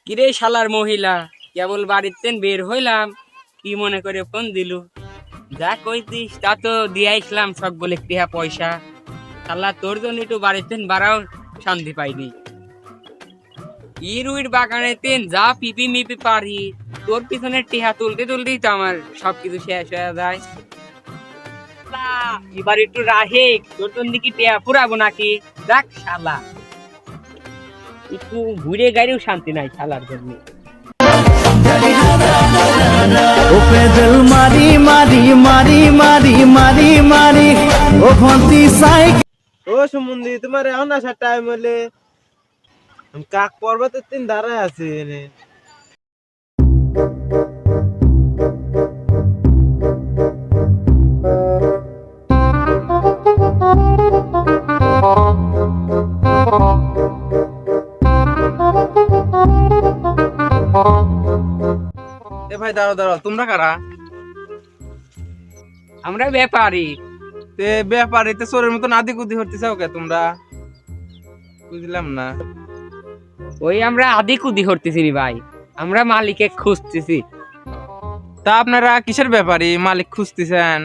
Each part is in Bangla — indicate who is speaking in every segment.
Speaker 1: কিরে শালার মহিলা, কেবল বাড়িতে বের হইলাম, কি মনে করে ফোন দিলু? যা কইতিস তা তো দিয়ে আসলাম সব বলে টিহা পয়সা। শালা তোর জন্য একটু বাড়িতে বাড়াও শান্তি পাইনি। ইরুইর বাগানে তেন যা পিপি মিপি পারি, তোর পিছনে টিহা তুলতে তুলতেই তো আমার সবকিছু শেষ হয়ে যায়। শালা, এবার একটু রাহে, তোর জন্য কি টিহা ফুরাবো নাকি? দেখ শালা, একটু ঘুরে গাড়িও শান্তি নাই শালার জন্য।
Speaker 2: ওপে দিল মারি মারি মারি মারি মারি মারি ও ভন্তি সাই
Speaker 3: ও সুমন্দি তোমার এখন আসার টাইম হলে কাক পর্বতের তিন ধারায় আছে এনে।
Speaker 4: এ ভাই দাঁড়াও দাঁড়াও, তোমরা কারা?
Speaker 1: আমরা ব্যাপারী।
Speaker 4: তে ব্যাপারিতে চোরের মতো নাদি কুদি হতে চাও কে তোমরা? বুঝলাম না।
Speaker 1: ওই আমরা আদি কুদি হরতেছি নি ভাই, আমরা মালিকে খুঁজতেছি।
Speaker 4: তা আপনারা কিসের ব্যাপারী, মালিক খুঁজতেছেন?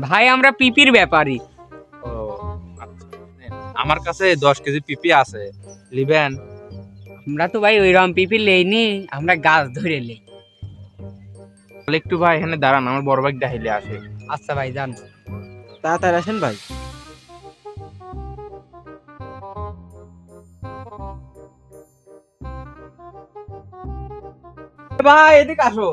Speaker 1: ভাই আমরা পিপির ব্যাপারী।
Speaker 4: ও আচ্ছা, আমার কাছে 10 কেজি পিপি আছে, লিবেন?
Speaker 1: আমরা তো ভাই ওইরকম পিপি লেইনি, আমরা গাছ ধরে লেই।
Speaker 4: তাহলে একটু ভাই এখানে দাঁড়ান, আমার বড় ভাই ডাইলে আসে।
Speaker 1: আচ্ছা ভাই যান।
Speaker 3: তাড়াতাড়ি আসেন ভাই।
Speaker 4: ভাই এদিকে আসো।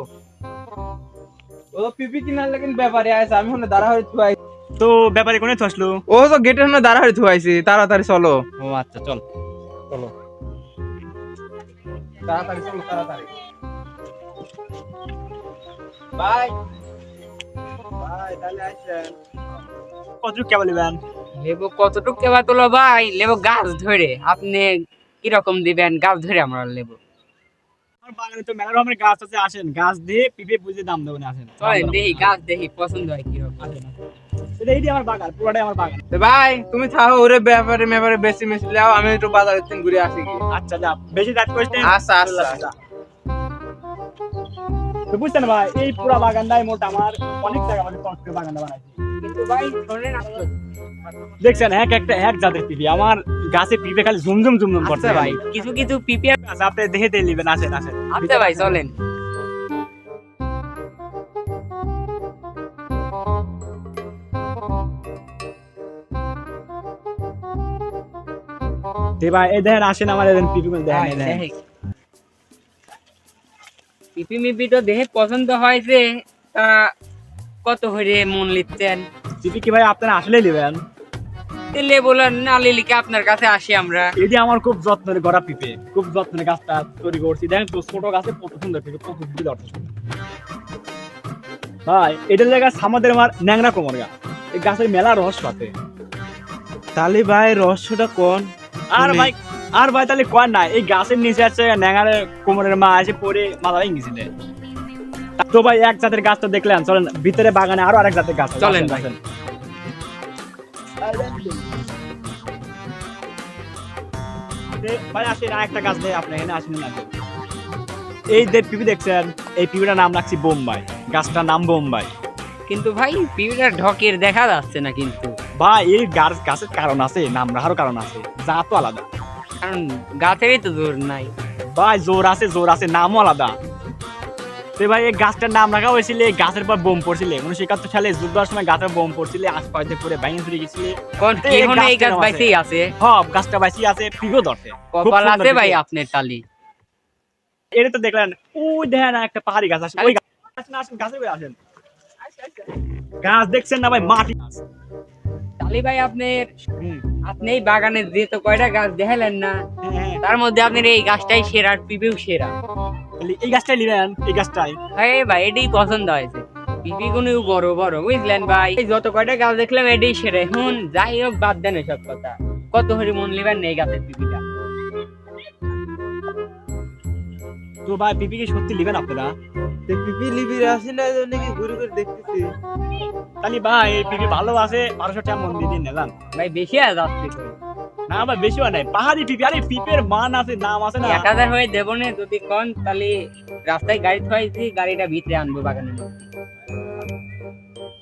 Speaker 4: ও পিপি কিনার লাগেন ব্যাপারী আছে, আমি ওখানে দাঁড়া হয়ে থুয়াই।
Speaker 5: তো ব্যাপারে কোনে আসলো?
Speaker 4: ও তো গেটের সামনে দাঁড়া হয়ে থুয়াইছি, তাড়াতাড়ি চলো।
Speaker 5: ও আচ্ছা, চল চলো।
Speaker 4: তাড়াতাড়ি চলো, তাড়াতাড়ি। ভাই ভাই তাহলে আসেন।
Speaker 5: কতটুকু কেবল নেবেন?
Speaker 1: লেবু কতটুক কেবা তোলো ভাই? লেবু গাছ ধরে, আপনি কিরকম দিবেন? গাছ ধরে আমরা লেবু।
Speaker 5: আমার বাগানে তো মেলা রকমের গাছ আছে, আসেন গাছ দিয়ে পিপে বুঝে দাম দেবেন, আসেন।
Speaker 1: চলেন দেখি গাছ দেখি পছন্দ হয় কিরকম।
Speaker 5: আসেন, আসেন। এই যে আমার বাগান, পুরোটাই আমার বাগান।
Speaker 4: তো ভাই তুমি থাকো, ওরে ব্যাপারে ব্যাপারে বেশি মেশি লাও, আমি একটু বাজারের থেকে ঘুরে আসি কি।
Speaker 5: আচ্ছা যা, বেশি রাত করিস না।
Speaker 4: আচ্ছা, আচ্ছা।
Speaker 5: তো বুঝছেন ভাই, এই পুরা বাগানটাই মোট আমার অনেক টাকা আমাদের কষ্ট করে বাগানটা বানাইছি।
Speaker 1: কিন্তু ভাই ধরেন আসলো।
Speaker 5: দেখছেন এক জাতের পিপি, আমার গাছে পিপে খালি ঝুমঝুম ঝুমঝুম করছে
Speaker 1: আচ্ছা
Speaker 5: ভাই।
Speaker 1: ভাই, কিছু কিছু পিপি
Speaker 5: আচ্ছা আপনি দেখে দিয়ে নেবেন, আসেন আসেন।
Speaker 1: আচ্ছা ভাই চলেন।
Speaker 5: ঠিক ভাই, এই দেখেন, আসেন আমার এই পিপি গুলো দেখেন, এই দেখেন।
Speaker 1: পিপি মিপি তো দেখে পছন্দ হয়েছে, তা কত হরে মন লিখছেন?
Speaker 5: পিপি কি ভাই আপনারা আসলেই নেবেন?
Speaker 1: দিলে বলেন না, লিলিকে আপনার কাছে আসি আমরা।
Speaker 5: এটি আমার খুব যত্নের গড়া পিপে, খুব যত্নের গাছটা তৈরি করছি। দেখেন তো ছোট গাছে কত সুন্দর পিপে, কত সুন্দর অর্থ ভাই। এটার জায়গায় আমাদের আমার ন্যাংরা কোমর গাছ, এই গাছের মেলা রহস্য আছে।
Speaker 3: তাহলে ভাই রহস্যটা কোন?
Speaker 5: আর ভাই তাহলে কর না, এই গাছের নিচে আছে ন্যাংরার কোমরের মা এসে পড়ে মাথা ভেঙে গেছিলে। তো ভাই এক জাতের গাছ তো দেখলেন, চলেন ভিতরে বাগানে আরো আরেক জাতের গাছ আছে।
Speaker 1: চলেন
Speaker 5: আসেন,
Speaker 1: ভাই।
Speaker 5: আসেন। ভাই আসেন, আরেকটা গাছ দেয় আপনি এখানে আসেন না। এই যে পিপি দেখছেন, এই পিপিটার নাম রাখছি বোম্বাই, গাছটার নাম বোম্বাই।
Speaker 1: কিন্তু ভাই পিপিটার ঢকের দেখা যাচ্ছে না কিন্তু।
Speaker 5: ভাই এই গাছের কারণ আছে, নাম রাখারও কারণ আছে, জাত তো আলাদা।
Speaker 1: কারণ গাছেরই তো জোর নাই।
Speaker 5: ভাই জোর আছে, নামও আলাদা। তো ভাই এই গাছটার নাম রাখা হয়েছিল, এই গাছের পর বোম পড়ছিল 1971 সালে যুদ্ধ হওয়ার সময় গাছের বোম পড়ছিল, আশপাশ দিয়ে পড়ে ভেঙে চুরে গেছিল।
Speaker 1: কোন
Speaker 5: তো
Speaker 1: কি
Speaker 5: এই
Speaker 1: হনে এই
Speaker 5: গাছটার
Speaker 1: গাছ
Speaker 5: নাম
Speaker 1: বাইসেই আছে?
Speaker 5: হ্যাঁ গাছটা বাইসি আছে, পিগো ধরছে। খুব
Speaker 1: কপাল
Speaker 5: সুন্দর
Speaker 1: আছে ভাই
Speaker 5: পিপে।
Speaker 1: আপনার তালি।
Speaker 5: এটা তো দেখলেন, ওই দেখেন একটা পাহাড়ি গাছ আছে, ওই গাছ আসেন গাছের উপরে আসেন। গাছ দেখছেন না ভাই, মাটি গাছ।
Speaker 1: তালি ভাই আপনার,
Speaker 5: হুম,
Speaker 1: আপনি এই বাগানে যে তো কয়টা গাছ দেখালেন না,
Speaker 5: হ্যাঁ।
Speaker 1: তার মধ্যে আপনার এই গাছটাই সেরা, আর পিপিও সেরা।
Speaker 5: তাহলে এই গাছটাই নিবেন, এই গাছটাই।
Speaker 1: হ্যাঁ ভাই এটাই পছন্দ হয়েছে। পিপি গুলো বড় বড় বুঝলেন ভাই, এই যত কয়টা গাছ দেখলাম এটাই সেরা। এখন যাই হোক বাদ দেন সব কথা, কত হরি মন লিবেন এই গাছের পিপিটা।
Speaker 5: তো ভাই পিপি কি সত্যি নিবেন আপনারা?
Speaker 3: পিপি লিবির আসি না জন্য কি ঘুরে ঘুরে দেখতেছি।
Speaker 5: তাহলে ভাই এই পিপি ভালো আছে, 1200 টাকা মন দিয়ে দিন না জান।
Speaker 1: ভাই বেশি আর যাচ্ছে তো।
Speaker 5: না ভাই বেশি হয় নাই, পাহাড়ি পিপি, আরে পিপের মান আছে, নাম আছে না।
Speaker 1: 1000 হয়ে দেব না, যদি কোন তাহলে রাস্তায় গাড়ি থুয়াইছি, গাড়িটা ভিতরে আনবো বাগানের মধ্যে।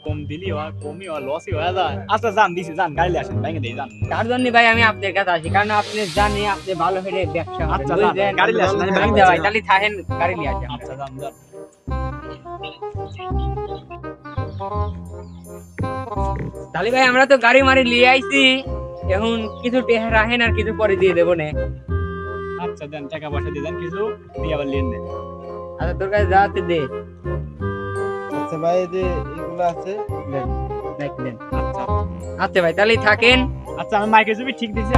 Speaker 5: কম দিলি হয়, কমই হয়, লসই হয়ে যায়। আচ্ছা যান, দিছি যান, গাড়ি আসেন, ভেঙে দেই যান।
Speaker 1: তার জন্য ভাই আমি আপনার কাছে আসি, কারণ আপনি জানি আপনি ভালো হয়ে ব্যবসা করেন,
Speaker 5: আচ্ছা,
Speaker 1: বুঝলেন?
Speaker 5: যান, গাড়ি নিয়ে আসেন, আমি
Speaker 1: বুঝতে ভাই, তাহলে থাকেন, গাড়ি নিয়ে আসেন।
Speaker 5: আচ্ছা যান যান।
Speaker 1: তাহলে ভাই আমরা তো গাড়ি মারি লিয়ে আইছি, এখন কিছু টেহা রাখেন আর কিছু পরে দিয়ে দেবো না।
Speaker 5: আচ্ছা দেন, টাকা পয়সা দিয়ে দেন কিছু, দিয়ে আবার লিয়ে নেন।
Speaker 1: আচ্ছা তোর কাছে যাতে দে,
Speaker 3: আচ্ছা ভাই, এই যে এগুলো আছে নেন।
Speaker 1: দেখ দেন।
Speaker 5: আচ্ছা
Speaker 1: আচ্ছা ভাই তাহলে থাকেন।
Speaker 5: আচ্ছা, আমি মাইকের ছবি ঠিক দিছি।